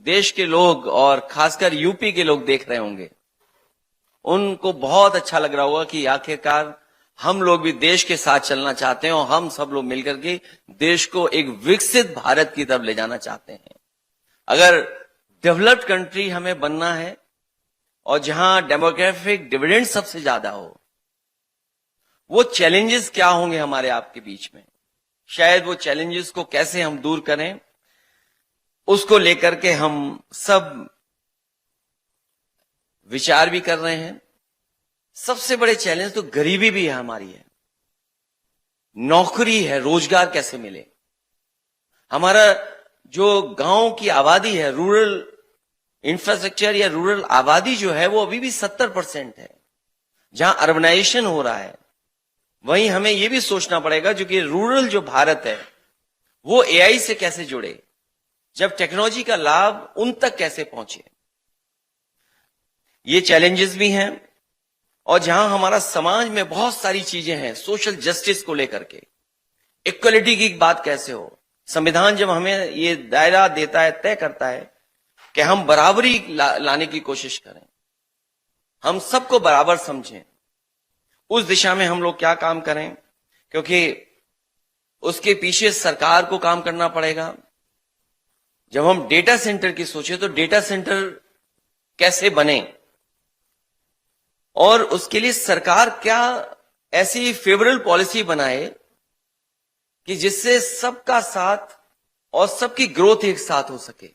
देश के लोग और खासकर यूपी के लोग देख रहे होंगे, उनको बहुत अच्छा लग रहा होगा कि आखिरकार हम लोग भी देश के साथ चलना चाहते हैं और हम सब लोग मिलकर के देश को एक विकसित भारत की तरफ ले जाना चाहते हैं। अगर डेवलप्ड कंट्री हमें बनना है और जहां डेमोग्राफिक डिविडेंड सबसे ज्यादा हो, वो चैलेंजेस क्या होंगे हमारे आपके बीच में, शायद वो चैलेंजेस को कैसे हम दूर करें, उसको लेकर के हम सब विचार भी कर रहे हैं। सबसे बड़े चैलेंज तो गरीबी भी है हमारी है, नौकरी है, रोजगार कैसे मिले। हमारा जो गांव की आबादी है, रूरल इंफ्रास्ट्रक्चर या रूरल आबादी जो है वो अभी भी 70% है। जहां अर्बनाइजेशन हो रहा है वहीं हमें यह भी सोचना पड़ेगा जो कि रूरल जो भारत है वो एआई से कैसे जुड़े, जब टेक्नोलॉजी का लाभ उन तक कैसे पहुंचे। ये चैलेंजेस भी हैं। और जहां हमारा समाज में बहुत सारी चीजें हैं सोशल जस्टिस को लेकर के, इक्वलिटी की बात कैसे हो, संविधान जब हमें ये दायरा देता है, तय करता है कि हम बराबरी लाने की कोशिश करें, हम सबको बराबर समझें, उस दिशा में हम लोग क्या काम करें, क्योंकि उसके पीछे सरकार को काम करना पड़ेगा। जब हम डेटा सेंटर की सोचे तो डेटा सेंटर कैसे बने, और उसके लिए सरकार क्या ऐसी फेवरेबल पॉलिसी बनाए कि जिससे सबका साथ और सबकी ग्रोथ एक साथ हो सके।